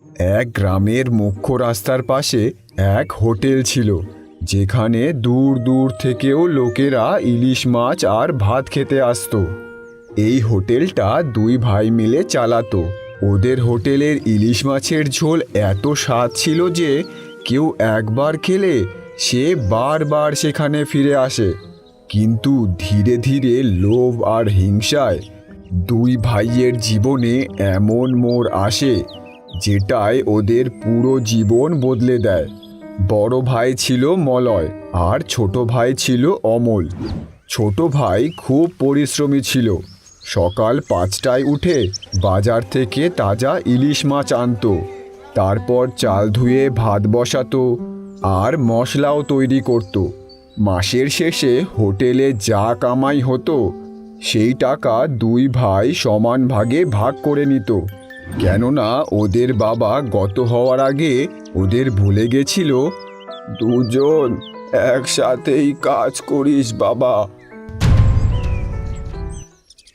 এক গ্রামের মুখ্য রাস্তার পাশে এক হোটেল ছিল, যেখানে দূর দূর থেকেও লোকেরা ইলিশ মাছ আর ভাত খেতে আসতো। এই হোটেলটা দুই ভাই মিলে চালাতো। ওদের হোটেলের ইলিশ মাছের ঝোল এত স্বাদ ছিল যে কেউ একবার খেলে সে বারবার সেখানে ফিরে আসে। কিন্তু ধীরে ধীরে লোভ আর হিংসায় দুই ভাইয়ের জীবনে এমন মোড় আসে যেটায় ওদের পুরো জীবন বদলে দেয়। বড় ভাই ছিল মলয় আর ছোট ভাই ছিল অমল। ছোট ভাই খুব পরিশ্রমী ছিল। সকাল 5টায় উঠে বাজার থেকে তাজা ইলিশ মাছ আনতো, তারপর চাল ধুয়ে ভাত বসাতো আর মশলাও তৈরি করত। মাসের শেষে হোটেলে যা কামাই হতো সেই টাকা দুই ভাই সমান ভাগে ভাগ করে নিত, কেননা ওদের বাবা গত হওয়ার আগে ওদের ভুলে গেছিল দুজন একসাথেই কাজ করিস বাবা।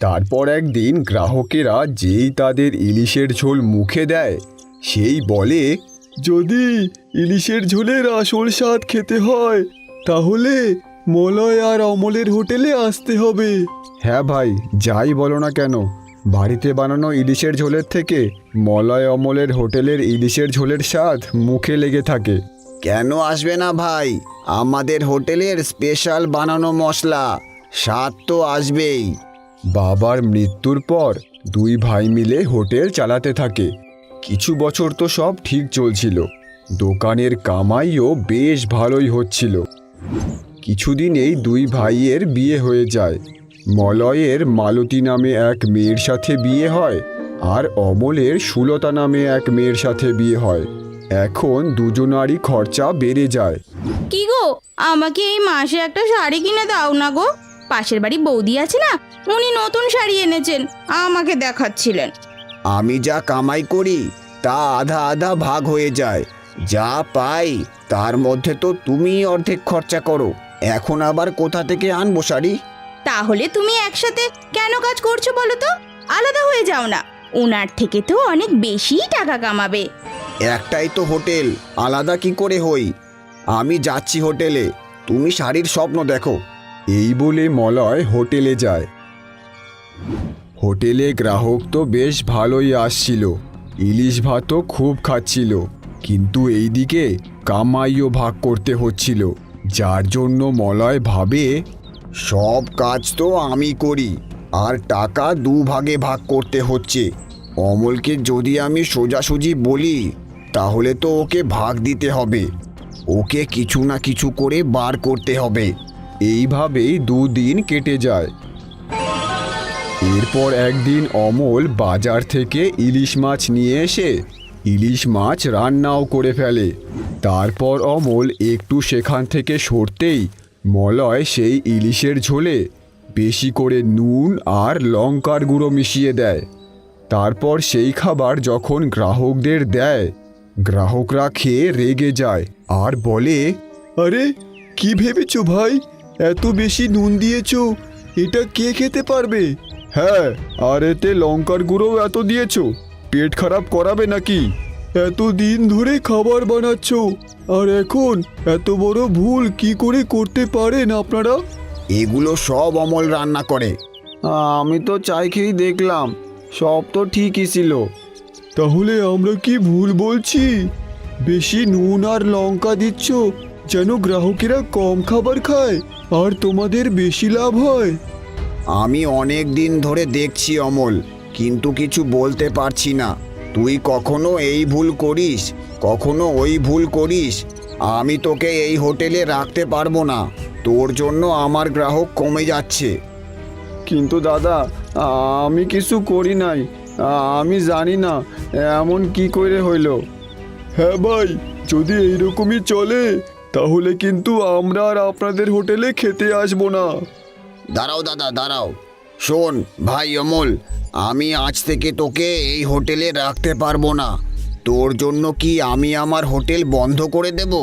তারপর একদিন গ্রাহকেরা যেই তাদের ইলিশের ঝোল মুখে দেয় সেই বলে, যদি ইলিশের ঝোলের আসল স্বাদ খেতে হয় তাহলে মলয় আর অমলের হোটেলে আসতে হবে। হ্যাঁ ভাই, যাই বলো না কেন, বাড়িতে বানানো ইলিশের ঝোলের থেকে মলয় অমলের হোটেলের ইলিশের ঝোলের স্বাদ মুখে লেগে থাকে। কেন আসবে না ভাই? আমাদের হোটেলের স্পেশাল বানানো মশলা, স্বাদ তো আসবেই। বাবার মৃত্যুর পর দুই ভাই মিলে হোটেল চালাতে থাকে। কিছু বছর তো সব ঠিক চলছিল, দোকানের কামাইও বেশ ভালোই হচ্ছিল। কিছুদিনেই দুই ভাইয়ের বিয়ে হয়ে যায়। মলয়ের মালতী নামে এক মেয়ের সাথে বিয়ে হয় আর অমলের সুলতা নামে এক মেয়ের সাথে বিয়ে হয়। এখন দুজনারই খরচা বেড়ে যায়। কি গো, আমাকে এই মাসে একটা শাড়ি কিনে দাও না গো। পাশের বাড়ি বৌদি আছে না, উনি নতুন শাড়ি এনেছেন, আমাকে দেখাচ্ছিলেন। আমি যা কামাই করি তা আধা আধা ভাগ হয়ে যায়। যা পাই তার মধ্যে তো তুমি অর্ধেক খরচা করো। এখন আবার কোথা থেকে আনবো শাড়ি? তাহলে তুমি একসাথে কেন কাজ করছো বলো তো? আলাদা হয়ে যাও না, ওনার থেকে তো অনেক বেশি টাকা কামাবে। একটাই তো হোটেল, আলাদা কি করে হই? আমি যাচ্ছি হোটেলে, তুমি শাড়ির স্বপ্ন দেখো। এই বলে মলয় হোটেলে যায়। হোটেলে গ্রাহক তো বেশ ভালোই আসছিল, ইলিশ ভাতও খুব খাচ্ছিল, কিন্তু এইদিকে কামাইও ভাগ করতে হচ্ছিল, যার জন্য মলয় ভাবে, সব কাজ তো আমি করি আর টাকা দুভাগে ভাগ করতে হচ্ছে। অমলকে যদি আমি সোজাসুজি বলি তাহলে তো ওকে ভাগ দিতে হবে, ওকে কিছু না কিছু করে বার করতে হবে। এইভাবেই দুদিন কেটে যায়। এরপর একদিন অমল বাজার থেকে ইলিশ মাছ নিয়ে এসে ইলিশ মাছ রান্নাও করে ফেলে। তারপর অমল একটু সেখান থেকে সরতেই মলয় সেই ইলিশের ঝোলে বেশি করে নুন আর লঙ্কার গুঁড়ো মিশিয়ে দেয়। তারপর সেই খাবার যখন গ্রাহকদের দেয়, গ্রাহকরা খেয়ে রেগে যায় আর বলে, আরে কি ভেবেছো ভাই, এত বেশি নুন দিয়েছো, এটা কে খেতে পারবে? হ্যাঁ, আর এতে লঙ্কার গুঁড়োও এত দিয়েছো, পেট খারাপ করাবে নাকি? এতদিন ধরে খাবার বানাচ্ছো আর এখন এত বড় ভুল কি করে করতে পারেন আপনারা? এগুলো সব অমল রান্না করে। আমি তো চাই খেয়েই দেখলাম, সব তো ঠিকই ছিল। তাহলে আমরা কি ভুল বলছি? বেশি নুন আর লঙ্কা দিচ্ছ যেন গ্রাহকেরা কম খাবার খায় আর তোমাদের বেশি লাভ হয়। আমি অনেক দিন ধরে দেখছি অমল, কিন্তু কিছু বলতে পারছি না। তুই কখনো এই ভুল করিস, কখনো ওই ভুল করিস। আমি তোকে এই হোটেলে রাখতে পারবো না, তোর জন্য আমার গ্রাহক কমে যাচ্ছে। কিন্তু দাদা, আমি কিছু করি নাই, আমি জানি না এমন কি করে হইল। হ্যাঁ ভাই, যদি এইরকমই চলে তাহলে কিন্তু আমরা আর আপনাদের হোটেলে খেতে আসবো না। দাঁড়াও দাদা, দাঁড়াও। শোন ভাই অমল, আমি আজ থেকে তোকে এই হোটেলে রাখতে পারবো না। তোর জন্য কি আমি আমার হোটেল বন্ধ করে দেব?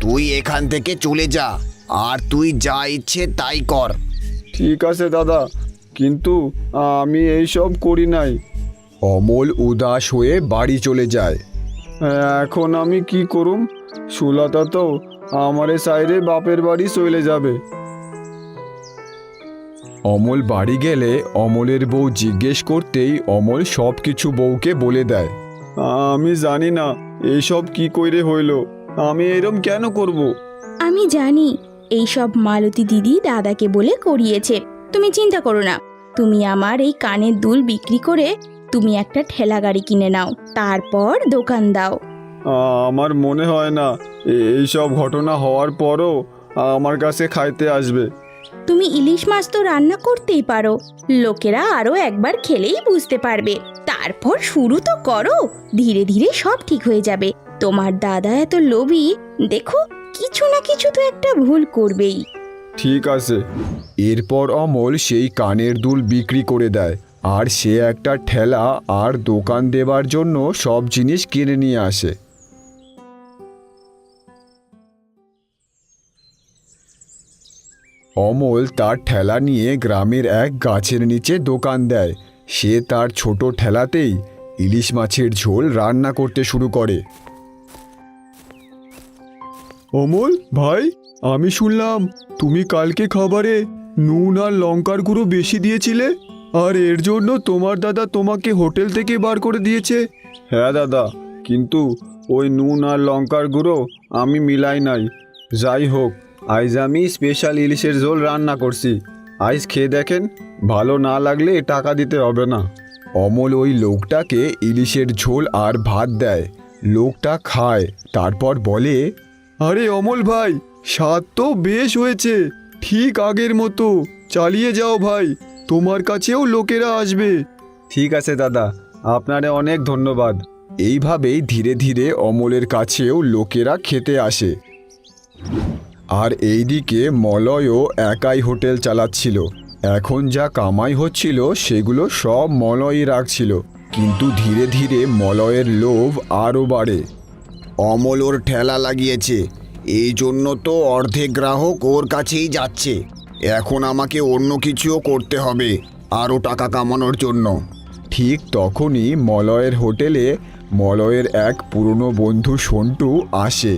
তুই এখান থেকে চলে যা আর তুই যা ইচ্ছে তাই কর। ঠিক আছে দাদা, কিন্তু আমি এইসব করি নাই। অমল উদাস হয়ে বাড়ি চলে যায়। এখন আমি কি করুম? সুলতা তো আমারে সাইরে বাপের বাড়ি চলে যাবে। অমল বাড়ি গেলে অমলের বউ জিজ্ঞেস করতেই অমল সব কিছু বউকে বলে দেয়। আমি জানি না এইসব কি কইরে হইল, আমি এরম কেন করব? আমি জানি এইসব মালতী দিদি দাদাকে বলে করিয়েছে। তুমি চিন্তা করো না, তুমি আমার এই কানের দুল বিক্রি করে তুমি একটা ঠেলা গাড়ি কিনে নাও, তারপর দোকান দাও। আমার মনে হয় না এইসব ঘটনা হওয়ার পরও আমার কাছে খাইতে আসবে। তুমি ইলিশ মাছ তো রান্না করতেই পারো, লোকেরা আরো একবার খেলেই বুঝতে পারবে। তারপর শুরু তো করো, ধীরে ধীরে সব ঠিক হয়ে যাবে। তোমার দাদা এত লোভী, দেখো কিছু না কিছু তো একটা ভুল করবেই। ঠিক আছে। এরপর অমল সেই কানের দুল বিক্রি করে দেয়, আর সে একটা ঠেলা আর দোকান দেবার জন্য সব জিনিস কিনে নিয়ে আসে। অমল তার ঠেলা নিয়ে গ্রামের এক গাছের নিচে দোকান দেয়। সে তার ছোট ঠেলাতেই ইলিশ মাছের ঝোল রান্না করতে শুরু করে। অমল ভাই, আমি শুনলাম তুমি কালকে খাবারে নুন আর লঙ্কার গুঁড়ো বেশি দিয়েছিলে, আর এর জন্য তোমার দাদা তোমাকে হোটেল থেকে বার করে দিয়েছে। হ্যাঁ দাদা, কিন্তু ওই নুন আর লঙ্কার গুঁড়ো আমি মিলাই নাই। যাই হোক, আজ আমি স্পেশাল ইলিশের ঝোল রান্না করছি, আজ খেয়ে দেখেন, ভালো না লাগলে টাকা দিতে হবে না। অমল ওই লোকটাকে ইলিশের ঝোল আর ভাত দেয়। লোকটা খায়, তারপর বলে, আরে অমল ভাই, স্বাদ তো বেশ হয়েছে, ঠিক আগের মতো, চালিয়ে যাও ভাই, তোমার কাছেও লোকেরা আসবে। ঠিক আছে দাদা, আপনারে অনেক ধন্যবাদ। এইভাবেই ধীরে ধীরে অমলের কাছেও লোকেরা খেতে আসে। আর এইদিকে মলয়ও একাই হোটেল চালাচ্ছিল। এখন যা কামাই হচ্ছিল সেগুলো সব মলয়ই রাখছিল, কিন্তু ধীরে ধীরে মলয়ের লোভ আরও বাড়ে। অমল ওর ঠেলা লাগিয়েছে, এই জন্য তো অর্ধেক গ্রাহক ওর কাছেই যাচ্ছে। এখন আমাকে অন্য কিছুও করতে হবে আরও টাকা কামানোর জন্য। ঠিক তখনই মলয়ের হোটেলে মলয়ের এক পুরনো বন্ধু সন্টু আসে।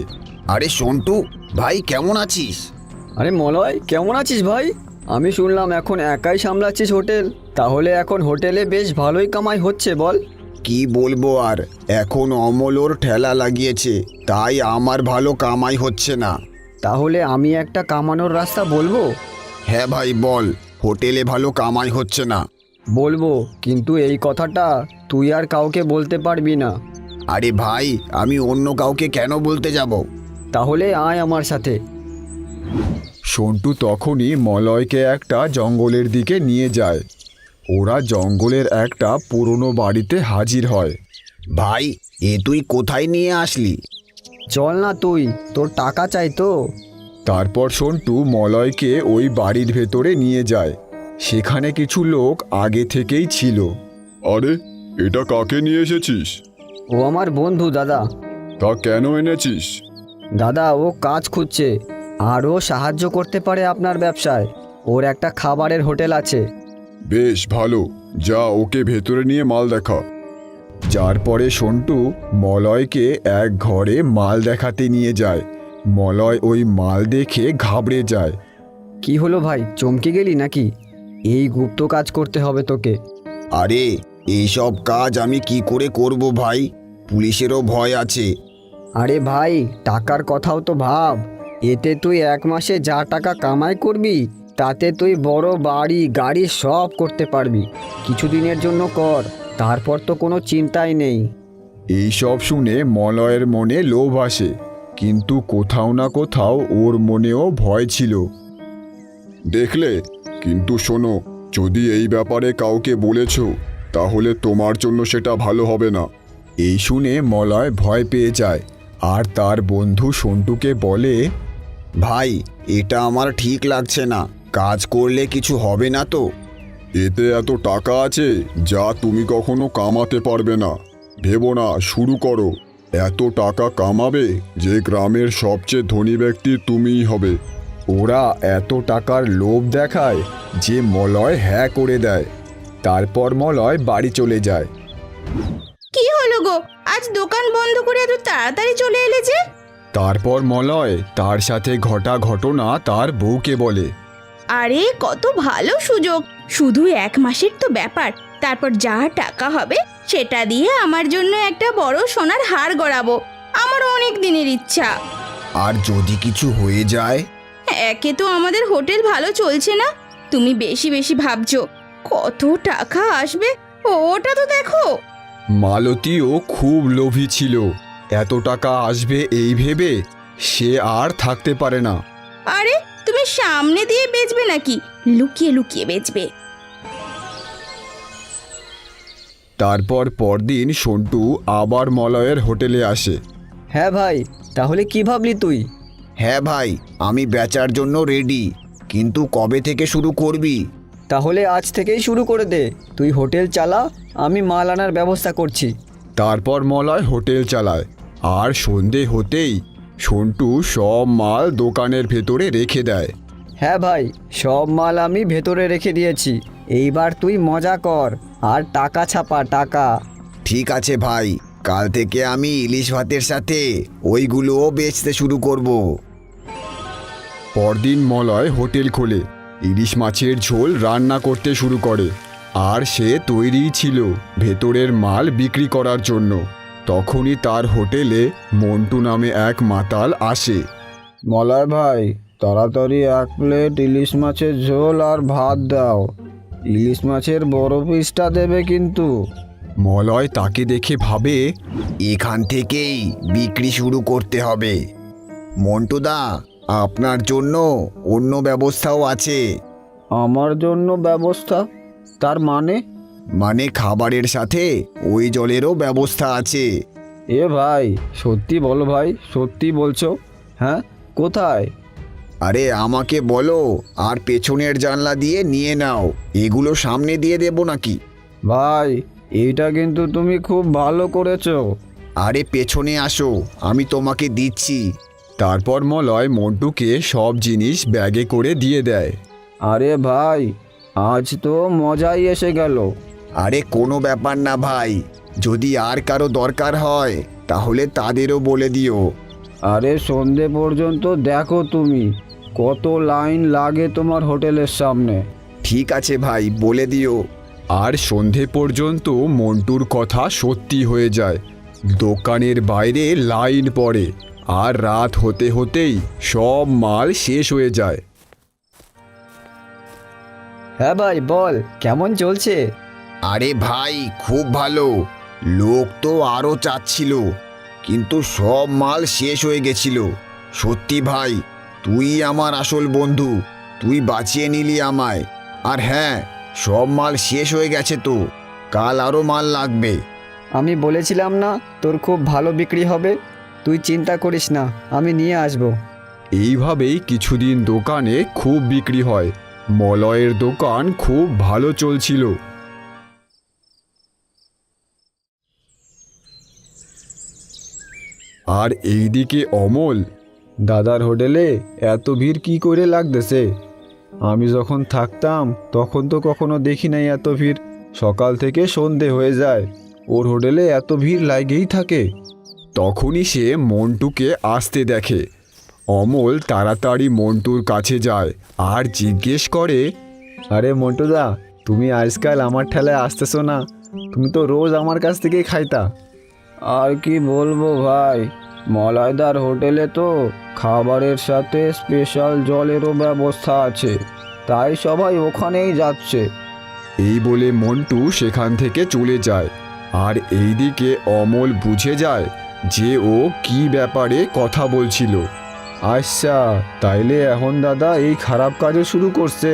আরে সন্টু ভাই, কেমন আছিস? আরে মলয়, কেমন আছিস ভাই? আমি শুনলাম এখন একাই সামলাচ্ছিস হোটেল, তাহলে এখন হোটেলে বেশ ভালোই কামাই হচ্ছে বল। কি বলবো আর, এখন অমল ওর ঠেলা লাগিয়েছে, তাই আমার ভালো কামাই হচ্ছে না। তাহলে আমি একটা কামানোর রাস্তা বলবো? হ্যাঁ ভাই বল, হোটেলে ভালো কামাই হচ্ছে না। বলবো, কিন্তু এই কথাটা তুই আর কাউকে বলতে পারবি না। আরে ভাই, আমি অন্য কাউকে কেন বলতে যাব? তাহলে আয় আমার সাথে। সন্টু তখনই মলয়কে একটা জঙ্গলের দিকে নিয়ে যায়। ওরা জঙ্গলের একটা পুরনো বাড়িতে হাজির হয়। ভাই, এ তুই কোথায় নিয়ে আসলি? চল না তুই, তোর টাকা চাই তো। তারপর সন্টু মলয়কে ওই বাড়ির ভেতরে নিয়ে যায়। সেখানে কিছু লোক আগে থেকেই ছিল। আরে, এটা কাকে নিয়ে এসেছিস? ও আমার বন্ধু দাদা। তা কেন এনেছিস? দাদা, ও কাজ খুঁজছে, আর ও সাহায্য করতে পারে আপনার ব্যবসায়। ওর একটা খাবারের হোটেল আছে। বেশ ভালো, যা ওকে ভেতরে নিয়ে মাল দেখা। যার পরে সন্টু মলয়কে এক ঘরে মাল দেখাতে নিয়ে যায়। মলয় ওই মাল দেখে ঘাবড়ে যায়। কি হলো ভাই, চমকে গেলি নাকি? এই গুপ্ত কাজ করতে হবে তোকে। আরে, এইসব কাজ আমি কি করে করব ভাই? পুলিশেরও ভয় আছে। আরে ভাই, টাকার কথাও তো ভাব। এতে তুই এক মাসে যা টাকা কামাই করবি, তাতে তুই বড় বাড়ি গাড়ি সব করতে পারবি। কিছুদিনের জন্য কর, তারপর তো কোনো চিন্তাই নেই। এই সব শুনে মলয়ের মনে লোভ আসে, কিন্তু কোথাও না কোথাও ওর মনেও ভয় ছিল। দেখলে, কিন্তু শোনো, যদি এই ব্যাপারে কাউকে বলেছো তাহলে তোমার জন্য সেটা ভালো হবে না। এই শুনে মলয় ভয় পেয়ে যায়, আর তার বন্ধু সন্টুকে বলে, ভাই, এটা আমার ঠিক লাগছে না, কাজ করলে কিছু হবে না তো? এতে এত টাকা আছে যা তুমি কখনো কামাতে পারবে না। ভেবো না, শুরু করো। এত টাকা কামাবে যে গ্রামের সবচেয়ে ধনী ব্যক্তি তুমিই হবে। ওরা এত টাকার লোভ দেখায় যে মলয় হ্যাঁ করে দেয়। তারপর মলয় বাড়ি চলে যায়। কি হলো গো গো, আজ দোকান বন্ধ করে এত তাড়াতাড়ি চলে এলে যে? তারপর মলয় তার সাথে ঘটা ঘটনা তার বউকে বলে। আরে কত ভালো সুযোগ, শুধু 1 মাসের তো ব্যাপার। তারপর যা টাকা হবে সেটা দিয়ে আমার জন্য একটা বড় সোনার হার গড়াবো। আমার অনেক দিনের ইচ্ছা। আর যদি কিছু হয়ে যায়? একে তো আমাদের হোটেল ভালো চলছে না, তুমি বেশি বেশি ভাবছো। কত টাকা আসবে ওটা তো দেখো। মালতীও খুব লোভী ছিল। এত টাকা আসবে এই ভেবে সে আর থাকতে পারে না। আরে তুমি সামনে দিয়ে বেচবে নাকি লুকিয়ে লুকিয়ে বেচবে? তারপর পরদিন সন্টু আবার মলয়ের হোটেলে আসে। হ্যাঁ ভাই, তাহলে কি ভাবলি তুই? হ্যাঁ ভাই, আমি বেচার জন্য রেডি, কিন্তু কবে থেকে শুরু করবি? তাহলে আজ থেকেই শুরু করে দে। তুই হোটেল চালা, আমি মাল আনার ব্যবস্থা করছি। তারপর মলয় হোটেল চালায়, আর সন্ধে হতেই সন্টু সব মাল দোকানের ভেতরে রেখে দেয়। হ্যাঁ ভাই, সব মাল আমি ভেতরে রেখে দিয়েছি। এইবার তুই মজা কর আর টাকা ছাপা টাকা। ঠিক আছে ভাই, কাল থেকে আমি ইলিশ ভাতের সাথে ওইগুলোও বেচতে শুরু করব। পরদিন মলয় হোটেল খোলে, ইলিশ মাছের ঝোল রান্না করতে শুরু করে। আর সে তৈরি ছিল ভেতরের মাল বিক্রি করার জন্য। তখনই তার হোটেলে মন্টু নামে এক মাতাল আসে। মলয় ভাই, তাড়াতাড়ি 1 প্লেট ইলিশ মাছের ঝোল আর ভাত দাও। ইলিশ মাছের বড় পিসটা দেবে কিন্তু। মলয় তাকে দেখে ভাবে, এখান থেকেই বিক্রি শুরু করতে হবে। মন্টুদা, আপনার জন্য অন্য ব্যবস্থাও আছে। আমার জন্য ব্যবস্থা? তার মানে? মানে খাবারের সাথে ওই জলেরও ব্যবস্থা আছে। এ ভাই, সত্যি বলো ভাই, সত্যি বলছো? হ্যাঁ, কোথায়? আরে আমাকে বলো, আর পেছনের জানলা দিয়ে নিয়ে নাও। এগুলো সামনে দিয়ে দেবো নাকি? ভাই, এইটা কিন্তু তুমি খুব ভালো করেছো। আরে পেছনে আসো, আমি তোমাকে দিচ্ছি। তারপর মলয় মন্টুকে সব জিনিস ব্যাগে করে দিয়ে দেয়। আরে ভাই, আজ তো মজাই এসে গেল। আরে কোনো ব্যাপার না ভাই, যদি আর কারো দরকার হয় তাহলে তাদেরও বলে দিও। আরে সন্ধে পর্যন্ত দেখো তুমি, কত লাইন লাগে তোমার হোটেলের সামনে। ঠিক আছে ভাই, বলে দিও। আর সন্ধে পর্যন্ত মন্টুর কথা সত্যি হয়ে যায়। দোকানের বাইরে লাইন পড়ে, আর রাত হতে হতেই সব মাল শেষ হয়ে যায়। হ্যাঁ ভাই, বল কেমন চলছে? আরে ভাই, খুব ভালো। লোক তো আরও চাচ্ছিল, কিন্তু সব মাল শেষ হয়ে গেছিল। সত্যি ভাই, তুই আমার আসল বন্ধু, তুই বাঁচিয়ে নিলি আমায়। আর হ্যাঁ, সব মাল শেষ হয়ে গেছে তো, কাল আরও মাল লাগবে। আমি বলেছিলাম না তোর খুব ভালো বিক্রি হবে? তুই চিন্তা করিস না, আমি নিয়ে আসবো। এইভাবেই কিছুদিন দোকানে খুব বিক্রি হয়। মলয়ের দোকান খুব ভালো চলছিল। আর এইদিকে অমল, দাদার হোটেলে এত ভিড় কি করে লাগতেছে? আমি যখন থাকতাম তখন তো কখনো দেখি নাই এত ভিড়। সকাল থেকে সন্ধে হয়ে যায়, ওর হোটেলে এত ভিড় লাগেই থাকে। তখনই সে মন্টুকে আসতে দেখে। অমল তাড়াতাড়ি মন্টুর কাছে যায় আর জিজ্ঞেস করে, আরে মন্টুদা, তুমি আজকাল আমার ঠেলায় আসতেছো না? তুমি তো রোজ আমার কাছ থেকেই খাইতা। আর কি বলবো ভাই, মলয়দার হোটেলে তো খাবারের সাথে স্পেশাল জলেরও ব্যবস্থা আছে, তাই সবাই ওখানেই যাচ্ছে। এই বলে মন্টু সেখান থেকে চলে যায়। আর এইদিকে অমল বুঝে যায় যে ও কি ব্যাপারে কথা বলছিল। আচ্ছা, তাইলে এখন দাদা এই খারাপ কাজও শুরু করছে,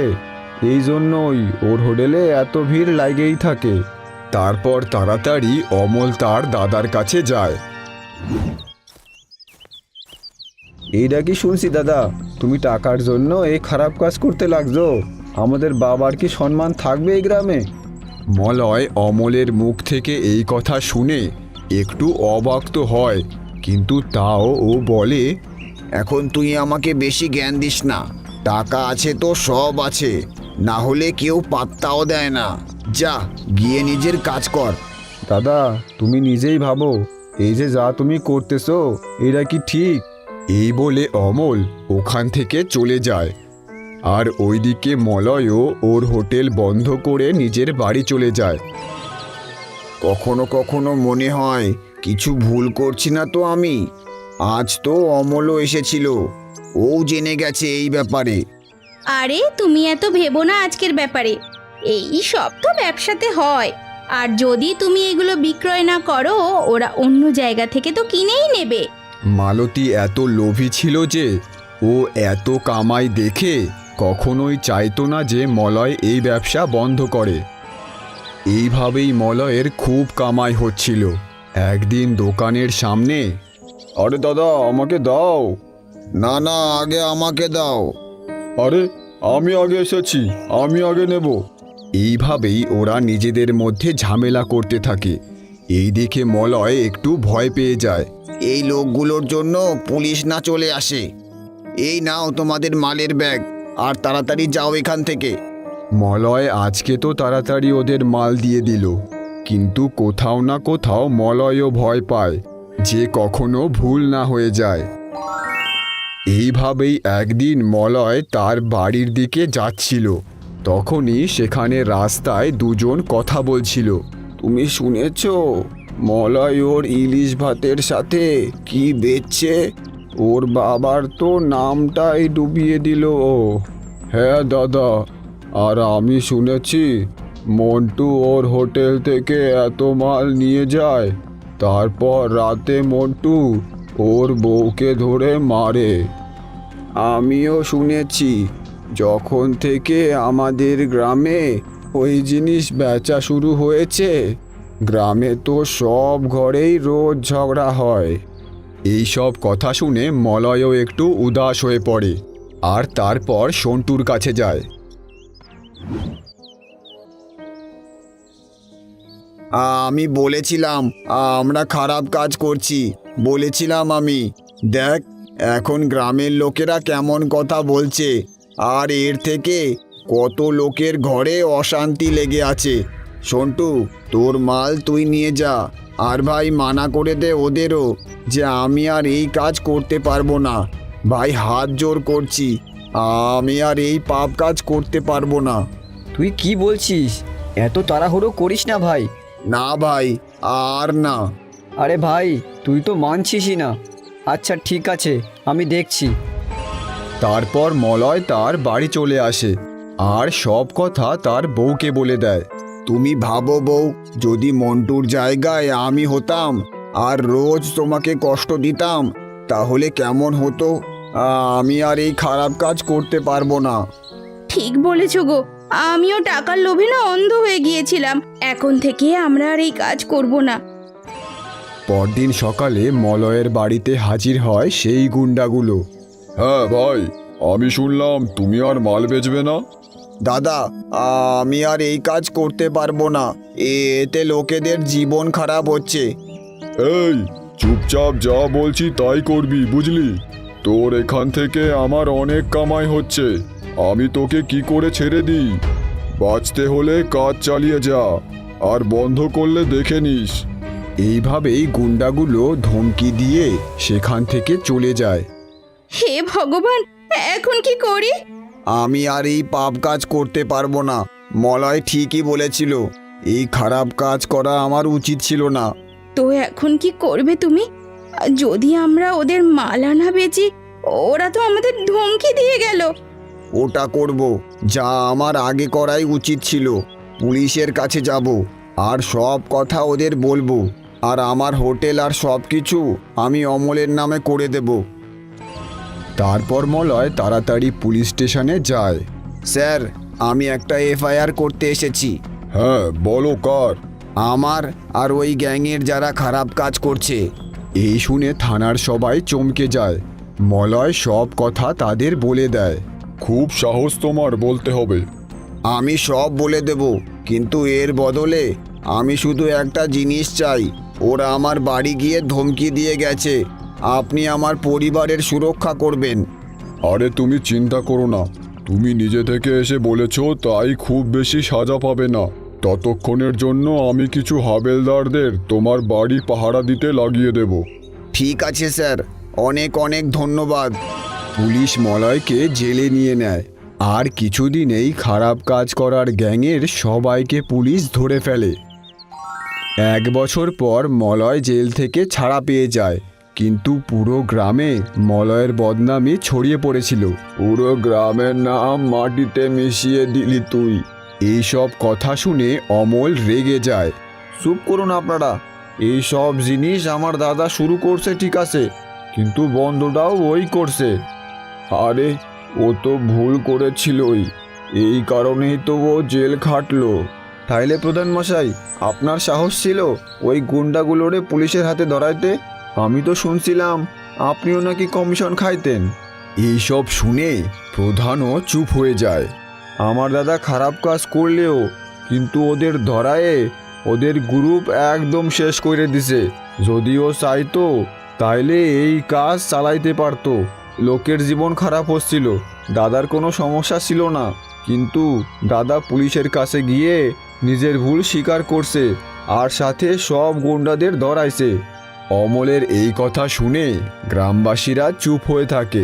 এই জন্যই ওর হোটেলে এত ভিড় লাগেই থাকে। তারপর তাড়াতাড়ি অমল তার দাদার কাছে যায়। এইটা কি শুনছি দাদা, তুমি টাকার জন্য এই খারাপ কাজ করতে লাগছো? আমাদের বাবার কি সম্মান থাকবে এই গ্রামে? মলয় অমলের মুখ থেকে এই কথা শুনে একটু অবাক তো হয়, কিন্তু তাও ও বলে, এখন তুই আমাকে বেশি জ্ঞান দিস না। টাকা আছে তো সব আছে, না হলে কেউ পাত্তাও দেয় না। যা, গিয়ে নিজের কাজ কর। দাদা, তুমি নিজেই ভাবো, এই যে যা তুমি করতেছো এটা কি ঠিক? এই বলে অমল ওখান থেকে চলে যায়। আর ওইদিকে মলয়ও ওর হোটেল বন্ধ করে নিজের বাড়ি চলে যায়। কখনো কখনো মনে হয় কিছু ভুল করছি না তো আমি। আজ তো অমলও এসেছিল, ও জেনে গেছে এই ব্যাপারে। আরে তুমি এত ভেবো না আজকের ব্যাপারে, এই সব তো ব্যবসাতে হয়। আর যদি তুমি এগুলো বিক্রয় না করো, ওরা অন্য জায়গা থেকে তো কিনেই নেবে। মালতী এত লোভী ছিল যে ও এত কামাই দেখে কখনোই চাইতো না যে মলয় এই ব্যবসা বন্ধ করে। এইভাবেই মলয়ের খুব কামাই হচ্ছিল। একদিন দোকানের সামনে, আরে দাদা, আমাকে দাও। না না, আগে আমাকে দাও। আরে আমি আগে এসেছি, আমি আগে নেব। এইভাবেই ওরা নিজেদের মধ্যে ঝামেলা করতে থাকে। এই দেখে মলয় একটু ভয় পেয়ে যায়। এই লোকগুলোর জন্য পুলিশ না চলে আসে। এই নাও তোমাদের মালের ব্যাগ, আর তাড়াতাড়ি যাও এখান থেকে। মলয় আজকে তো তাড়াতাড়ি ওদের মাল দিয়ে দিল, কিন্তু কোথাও না কোথাও মলয়ও ভয় পায় যে কখনো ভুল না হয়ে যায়। এইভাবেই একদিন মলয় তার বাড়ির দিকে যাচ্ছিল। তখনই সেখানে রাস্তায় দুজন কথা বলছিল। তুমি শুনেছ মলয় ওর ইলিশ ভাতের সাথে কি বেচছে? ওর বাবার তো নামটাই ডুবিয়ে দিল ও। হ্যাঁ দাদা, আর আমি শুনেছি মন্টু ওর হোটেল থেকে এত মাল নিয়ে যায়, তারপর রাতে মন্টু ওর বউকে ধরে মারে। আমিও শুনেছি যখন থেকে আমাদের গ্রামে ওই জিনিস বেচা শুরু হয়েছে, গ্রামে তো সব ঘরেই রোজ ঝগড়া হয়। এই সব কথা শুনে মলয়ও একটু উদাস হয়ে পড়ে, আর তারপর সন্টুর কাছে যায়। আমি বলেছিলাম আমরা খারাপ কাজ করছি, বলেছিলাম আমি। দেখ এখন গ্রামের লোকেরা কেমন কথা বলছে, আর এর থেকে কত লোকের ঘরে অশান্তি লেগে আছে। সন্টু, তোর মাল তুই নিয়ে যা, আর ভাই মানা করে দে ওদেরও যে আমি আর এই কাজ করতে পারবো না। ভাই হাত জোর করছি, আমি আর এই পাপ কাজ করতে পারবো না। তুই কি বলছিস? এত তাড়াহুড়ো করিস না ভাই। না ভাই, আর না। আরে ভাই, তুই তো মানছিসই না। আচ্ছা ঠিক আছে, আমি দেখছি। তারপর মলয় তার বাড়ি চলে আসে আর সব কথা তার বউকে বলে দেয়। তুমি ভাবো বউ, যদি মন্টুর জায়গায় আমি হতাম আর রোজ তোমাকে কষ্ট দিতাম তাহলে কেমন হতো। আমি আর এই খারাপ কাজ করতে পারবো না। ঠিক বলেছো গো, আমিও টাকার লোভে না অন্ধ হয়ে গিয়েছিলাম। এখন থেকে আমরা আর এই কাজ করব না। পরদিন সকালে মলয়ের বাড়িতে হাজির হয় সেই গুন্ডাগুলো। হ্যাঁ ভাই, আমি শুনলাম তুমি আর মাল বেচবে না। দাদা, আমি আর এই কাজ করতে পারবো না। এতে লোকেদের জীবন খারাপ হচ্ছে। এই চুপচাপ যা বলছি তাই করবি, বুঝলি? তোর এখান থেকে আমার অনেক কামাই হচ্ছে, আমি তোকে কি করে ছেড়ে দিই? বাঁচতে হলে কাজ চালিয়ে যা, আর বন্ধ করলে দেখে নিস। এইভাবেই গুন্ডাগুলো ধমকি দিয়ে সেখান থেকে চলে যায়। হে ভগবান, এখন কি করি? আমি আর এই পাপ কাজ করতে পারবো না। মলয় ঠিকই বলেছিল, এই খারাপ কাজ করা আমার উচিত ছিল না। তো এখন কি করবে তুমি? যদি আমরা ওদের মালা না বেচি, ওরা তো আমাদের ধমকি দিয়ে গেল। ওটা করব যা আমার আগে করাই উচিত ছিল। পুলিশের কাছে যাব আর সব কথা ওদের বলবো, আর আমার হোটেল আর সব কিছু আমি অমলের নামে করে দেব। তারপর মলয় তাড়াতাড়ি পুলিশ স্টেশনে যায়। স্যার, আমি একটা এফআইআর করতে এসেছি। হ্যাঁ বলো, কার? আমার আর ওই গ্যাংয়ের যারা খারাপ কাজ করছে। এই শুনে থানার সবাই চমকে যায়। মলয় সব কথা তাদের বলে দেয়। খুব সাহস তোমার, বলতে হবে। আমি সব বলে দেব, কিন্তু এর বদলে আমি শুধু একটা জিনিস চাই। ওরা আমার বাড়ি গিয়ে ধমকি দিয়ে গেছে, আপনি আমার পরিবারের সুরক্ষা করবেন। আরে তুমি চিন্তা করো না, তুমি নিজে থেকে এসে বলেছো তাই খুব বেশি সাজা পাবে না। ততক্ষণের জন্য আমি কিছু হাবেলদারদের তোমার বাড়ি পাহারা দিতে লাগিয়ে দেব। ঠিক আছে স্যার, অনেক অনেক ধন্যবাদ। পুলিশ মলয়কে জেলে নিয়ে নেয় আর কিছুদিনেই খারাপ কাজ করার গ্যাংয়ের সবাইকে পুলিশ ধরে ফেলে। 1 বছর পর মলয় জেল থেকে ছাড়া পেয়ে যায়, কিন্তু পুরো গ্রামে মলয়ের বদনামি ছড়িয়ে পড়েছিল। পুরো গ্রামের নাম মাটিতে মিশিয়ে দিলি তুই। এইসব কথা শুনে অমল রেগে যায়। চুপ করুন আপনারা। এই সব জিনিস আমার দাদা শুরু করছে ঠিক আছে, কিন্তু বন্ধটাও ওই করছে। আরে ও তো ভুল করেছিলই, এই কারণেই তো ও জেল খাটলো। তাইলে প্রধান মশাই, আপনার সাহস ছিল ওই গুন্ডাগুলোরে পুলিশের হাতে ধরাইতে? আমি তো শুনছিলাম আপনিও নাকি কমিশন খাইতেন। এইসব শুনে প্রধানও চুপ হয়ে যায়। আমার দাদা খারাপ কাজ করলেও কিন্তু ওদের ধরায়ে ওদের গ্রুপ একদম শেষ করে দিছে। যদিও চাইতো তাইলে এই কাজ চালাইতে পারতো। লোকের জীবন খারাপ হচ্ছিল, দাদার কোনো সমস্যা ছিল না, কিন্তু দাদা পুলিশের কাছে গিয়ে নিজের ভুল স্বীকার করছে আর সাথে সব গুন্ডাদের ধরাইছে। অমলের এই কথা শুনে গ্রামবাসীরা চুপ হয়ে থাকে।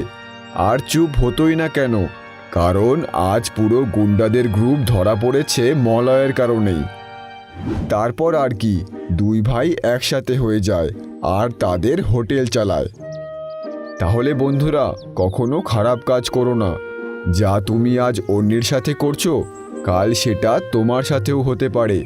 আর চুপ হতোই না কেন, কারণ আজ পুরো গুন্ডাদের গ্রুপ ধরা পড়েছে মলয়ের কারণেই। তারপর আর কি, 2 ভাই একসাথে হয়ে যায় আর তাদের হোটেল চালায়। তাহলে বন্ধুরা, কখনো খারাপ কাজ করো না। যা তুমি আজ অন্যের সাথে করছো, কাল সেটা তোমার সাথেও হতে পারে।